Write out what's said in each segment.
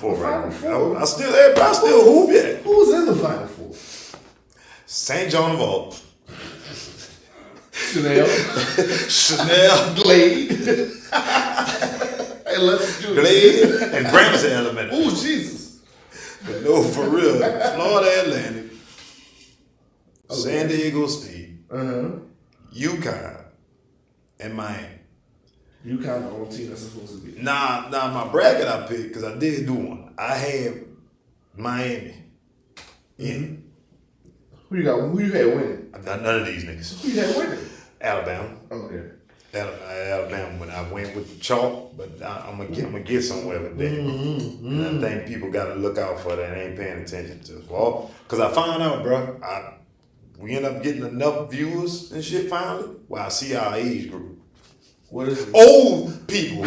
Four right Final now. I still hoop yet. Who's in the Final Four? St. John of all. Chanel. Glade. Hey, let's do Glade and Ramsey Elementary. Oh, Jesus. But no, for real. Florida Atlantic. Okay. San Diego State. UConn. And Miami. UConn the only team that's supposed to be. Nah, my bracket I picked, because I did do one. I had Miami. Who you had winning? None of these niggas. Who you had winning? Alabama. Okay. Alabama when I went with the chalk, but I'm gonna get somewhere with that. And I think people gotta look out for that. Ain't paying attention to it. Because I found out, bro, we end up getting enough viewers and shit finally. Well, I see our age group. What is it? Old people.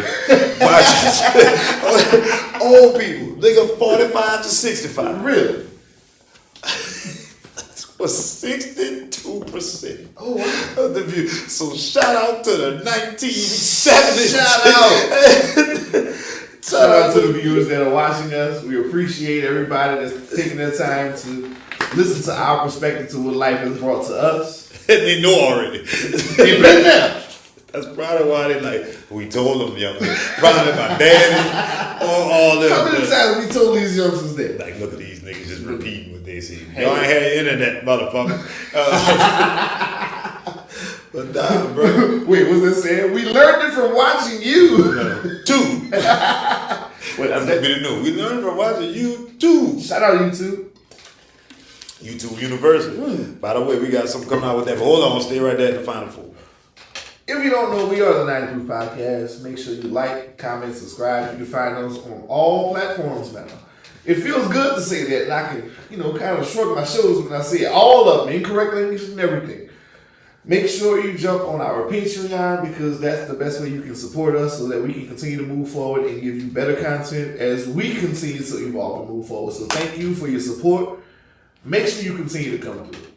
Old people. Nigga 45 to 65. Really? Was 62% oh, wow. of the view. So shout out to the 1970s. Shout out to the viewers that are watching us. We appreciate everybody that's taking their time to listen to our perspective to what life has brought to us. And they know already. They've been there. That's probably why they like, we told them young. Probably my daddy, all them. How many times we told these youngsters that? Like, look at these niggas just repeating what they see. Y'all ain't had internet, motherfucker. But nah, bro. Wait, what's that saying? We learned it from watching you. No, two. That's what we knew. We learned from watching YouTube. Shout out YouTube. YouTube University. By the way, we got something coming out with that. But hold on, stay right there at the Final Four. If you don't know, we are the 90 Proof Podcast. Make sure you like, comment, subscribe. You can find us on all platforms now. It feels good to say that, and I can, kind of shrug my shoulders when I say all of them, incorrect English and everything. Make sure you jump on our Patreon because that's the best way you can support us so that we can continue to move forward and give you better content as we continue to evolve and move forward. So thank you for your support. Make sure you continue to come through.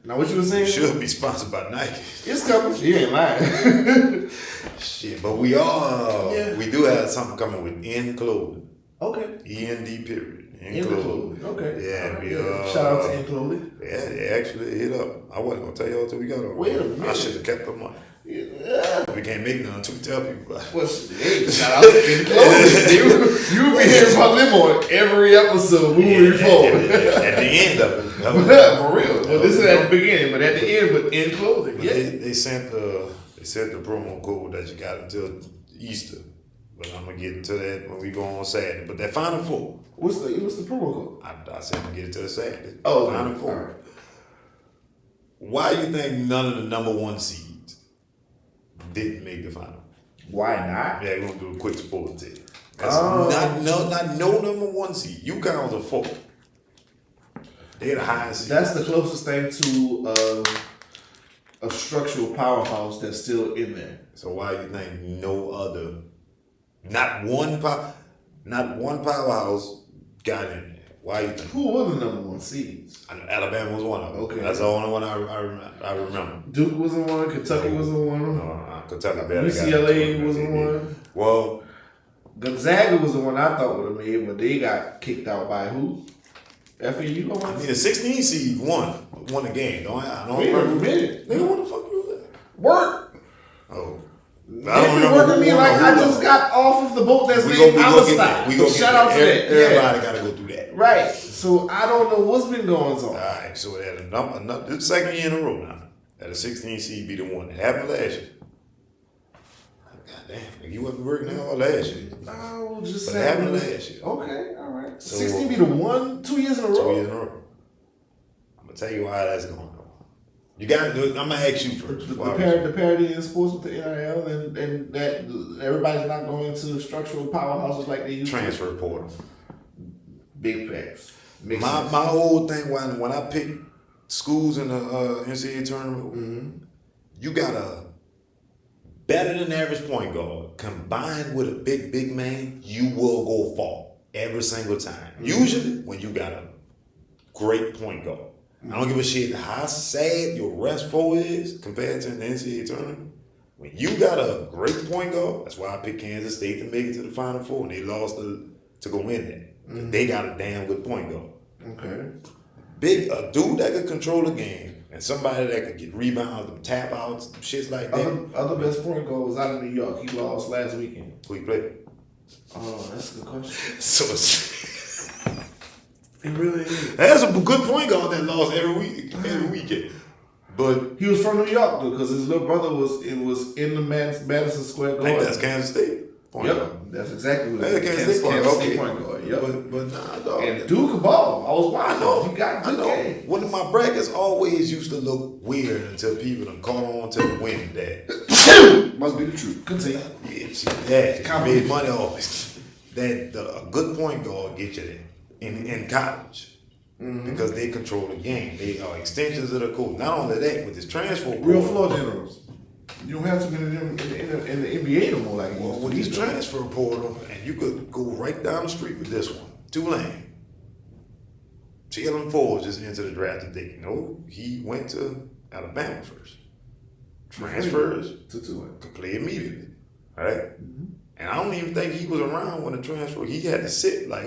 Now, what you were saying? We should be sponsored by Nike. It's coming. You ain't lying. Shit, but we do have something coming with End Clothing. Okay. END period. End Clothing. Okay. Yeah, we shout out to End Clothing. Yeah, they actually hit up. I wasn't gonna tell y'all till we got on. Wait a minute. I should have kept the money. Yeah. We can't make none until we tell people. Well, hey, shout out to End Clothing. You'll be hearing about them on every episode moving forward. At the end of it. For real. Well, this is at the beginning, but at the end, with End Clothing. Yeah. They sent the promo code that you got until Easter. But I'm gonna get into that when we go on Saturday. But that Final Four. What's the promo code? I said I'm gonna get it to the Saturday. Oh, Final Four. Right. Why you think none of the number one seeds didn't make the final? Why not? Yeah, we're gonna do a quick sports tip. Not no number one seed. UConn was a 4. They had a highest seed. That's the closest thing to a structural powerhouse that's still in there. So why you think not one powerhouse got in there? Why you think? Who were the number one seeds? Alabama was one of them. Okay. That's the only one I remember. Duke was the one. Kentucky was the one. Kentucky barely UCLA was the one. Well, Gonzaga was the one I thought would have made, but they got kicked out by who? FAU? I mean, the 16 seed won the game. I don't Wait a remember. minute. Nigga, what the fuck you was that? Work. Oh. I don't working me like I just got off of the boat that's named Amistad. Shout out to that. Everybody got to go through that. Right. So I don't know what's been going on. All right. So it had the second year in a row now. That a 16 seed be the one. It happened last year. God damn, you wasn't working out all last year. No, just saying. It happened last year. Okay, all right. So, 16 be the one, 2 years in a row. 2 years in a row. I'm gonna tell you why that's going on. You got to do it. I'm gonna ask you first. The parity in sports with the NIL and that everybody's not going to structural powerhouses like they used to. Transfer portal. Big facts. My whole thing when I pick schools in the NCAA tournament, you got a better than average point guard combined with a big man, you will go far every single time. Usually when you got a great point guard. I don't give a shit how sad your rest four is compared to an NCAA tournament. When you got a great point guard, that's why I picked Kansas State to make it to the Final Four, and they lost to to go in there. They got a damn good point guard. Okay. A dude that could control the game and somebody that could get rebounds, them tap outs, shits like that. Other best point guard was out of New York. He lost last weekend. Who he played? Oh, that's a good question. So It really is. that's a good point guard that lost every weekend. But He was from New York though, because his little brother was in the Madison Square I Garden. think that's Kansas State. Point Yep, guard. that's exactly what That's it is. Kansas State point guard. Okay. Point guard. Yep. But nah, dog. And Duke can ball. I was I watching. know. He got I good know. game. One of my brackets always used to look weird until people done caught on to the wind that. Must be the truth. Continue. Yeah, see, that made money off it. That a good point guard get you there in college. Because they control the game. They are extensions of the coach. Not only that, with this transfer Real portal, floor generals. You don't have to be in the NBA no more like you well, used to with be, these though. transfer portal, and you could go right down the street with this one. Tulane. Jalen Ford just entered the draft today. No, he went to Alabama first. Transfers to Tulane. could play immediately. Right? And I don't even think he was around when the transfer. He had to sit like,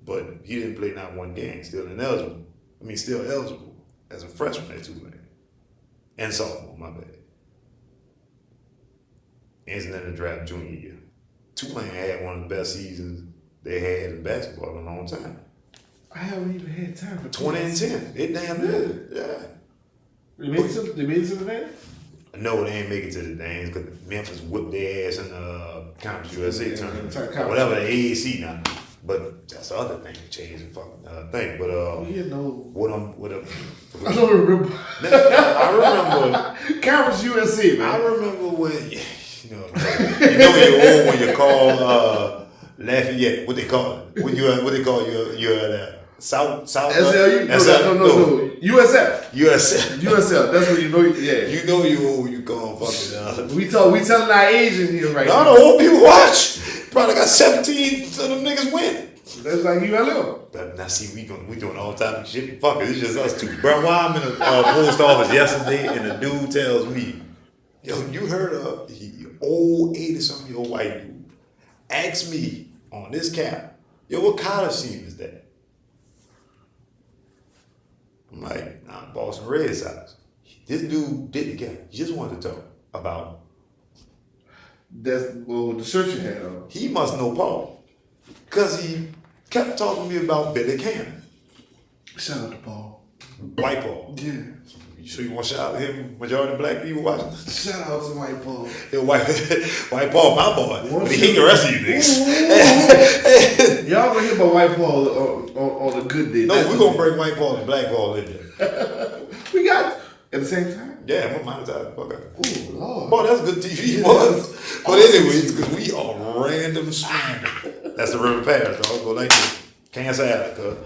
but he didn't play not one game. Still eligible as a freshman at Tulane. And sophomore, my bad. Isn't in the draft junior year. Tulane had one of the best seasons they had in basketball in a long time. I haven't even had time for 20 and 10. It damn good. Yeah. They made it to the dance? No, they ain't make it to the dance because Memphis whipped their ass in the Conference USA tournament. Conference. Whatever, the AAC now. But that's the other thing that changed the fucking thing. But I don't remember. I remember Conference USA, man. I remember when you know you're old when you call Lafayette. What they call it? What they call you're South SLU? No. USF. USF. That's what you know. Yeah. You know you old when you call fucking. We telling our age in here right No, now. the old people watch. Probably got 17 of them niggas win. That's like ULM. But now see, we doing all type of shit. Fuck it, it's just us two. Bro, why I'm in the post office yesterday and the dude tells me, yo, you heard of old 80-something-year-old white dude asked me on this cap, yo, what college team is that? I'm like, nah, Boston Red Sox. This dude didn't care. He just wanted to talk about. That's the shirt you had on. He must know Paul. Because he kept talking to me about Billy Cannon. Shout out to Paul. White Paul. Yeah. You sure you want to shout out him? Majority of black people watching? Shout out to White Paul. Yeah, White Paul, my boy. But he hate the rest of you niggas. Y'all gonna hear about White Paul on a good day. No, we're going to bring White Paul and Black Paul in there. We got at the same time. Yeah, I'm going to monetize the fuck out. Oh Lord. Boy, that's good TV, boy. But anyways, because we are random streaming. That's the River Pass, dog. Go like this. Can't say that, cuz.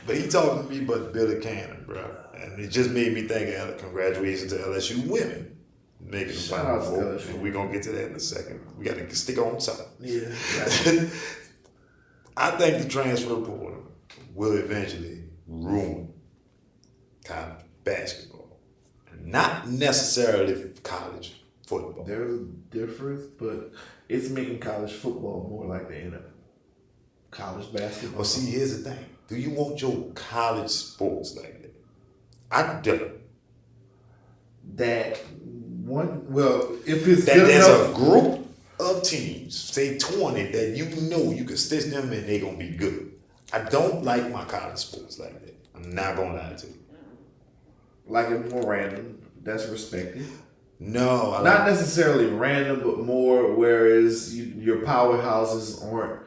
But he talking to me about Billy Cannon, bro. And it just made me think of congratulations to LSU women making the Shout Final out to Four. LSU. And we're going to get to that in a second. We got to stick on something. Yeah. I think the transfer portal will eventually ruin college basketball. Not necessarily college football. There's a difference, but it's making college football more like the NFL. College basketball. Well, see, here's the thing. Do you want your college sports like that? I don't. That one, well, if it's That good there's enough, a group of teams, say 20, that you know you can stitch them and they're going to be good. I don't like my college sports like that. I'm not going to lie to you. like it more random. That's respected. No, I Not necessarily random, but more whereas your powerhouses aren't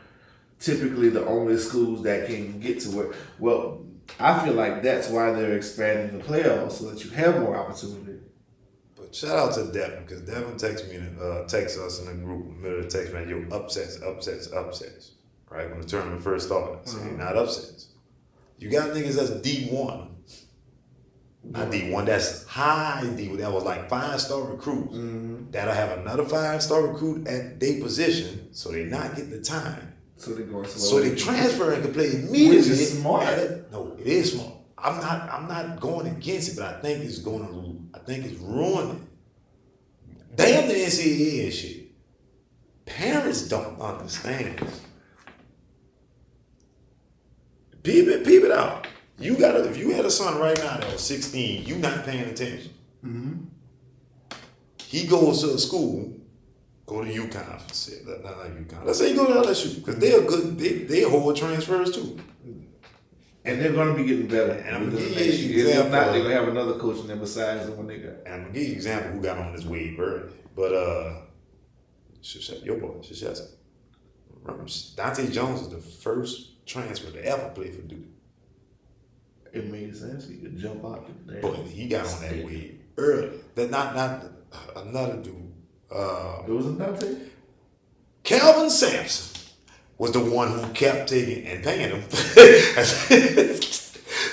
typically the only schools that can get to it. Well, I feel like that's why they're expanding the playoffs so that you have more opportunity. But shout out to Devin, because Devin texts us in the group in the middle of the text, man, yo, upsets. Right? When the tournament first started. So not upsets. You got niggas that's D1. Not D1, that's high D1. That was like 5-star recruits. That'll have another 5-star recruit at their position, so they not get the time. So they go So they transfer and can play immediately. Which is smart. No, it is smart. I'm not going against it, but I think it's ruining. Damn the NCAA and shit. Parents don't understand. Peep it out. If you had a son right now that was 16, you not paying attention. He goes to a school, go to UConn, not UConn. Let's say he go to LSU, because they are good, they hold transfers too. And they're going to be getting better. And I'm going gonna to give you an If not, example. they're going to have another coach in there besides the one they got. And I'm gonna give you an example who got on this wave early. But your boy, Shashetta. Remember, Dante Jones is the first transfer to ever play for Duke. It made sense. He could jump out there. But he got on that wave early. That not another dude. It wasn't Dante? Calvin Sampson was the one who kept taking and paying him.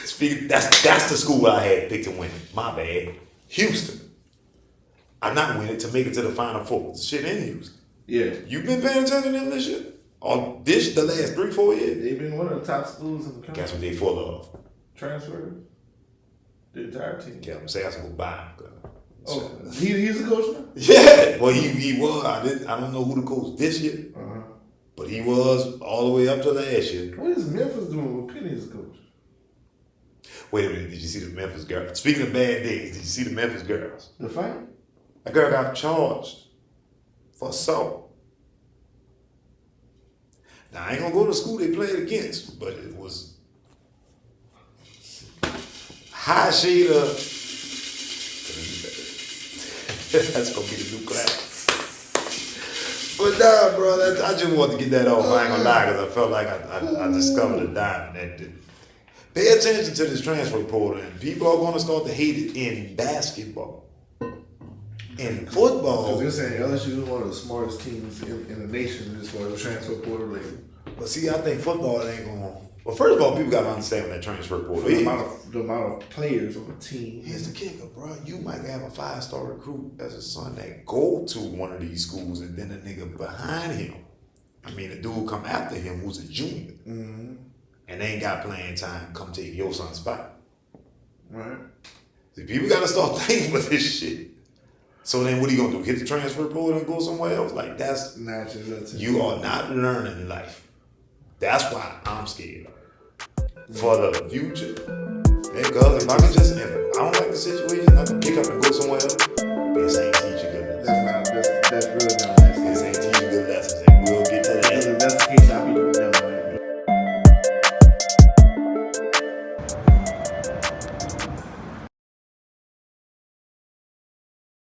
Speaking, that's the school I had picked to win. My bad. Houston. I'm not winning to make it to the Final Four. Shit in Houston. Yeah. You been paying attention to them this year? Or the last 3-4 years? They've been one of the top schools in the country. Guess what they full of? Transfers. The entire team. Calvin Sampson will buy him. Oh, he's a coach now? Yeah. Well, he was. I don't know who the coach this year. Uh-huh. But he was all the way up to last year. What is Memphis doing with Penny as a coach? Wait a minute, did you see the Memphis girls? Speaking of bad days, did you see the Memphis girls? The fight? That girl got charged for assault. Now, I ain't gonna go to the school they played against, but it was high shade of. That's gonna be the new class. But nah, bro, I just wanted to get that off. I ain't gonna lie, because I felt like I discovered a diamond that did. Pay attention to this transfer portal, and people are going to start to hate it in basketball. In football, Because you're saying LSU is one of the smartest teams in the nation as far as transfer portal label. but see, I think football ain't going to. Well, first of all, people got to understand what that transfer portal The is. amount of players on the team. Here's the kicker, bro. You might have a 5-star recruit as a son that go to one of these schools, and then the nigga behind him, I mean, the dude come after him who's a junior, and they ain't got playing time, come take your son's spot. Right. See, people got to start thinking with this shit. So then what are you going to do? Hit the transfer portal and go somewhere else? Like, that's, Not just that team. you are not learning life. That's why I'm scared of it. For the future. Because if I don't like the situation, I can pick up and go somewhere else.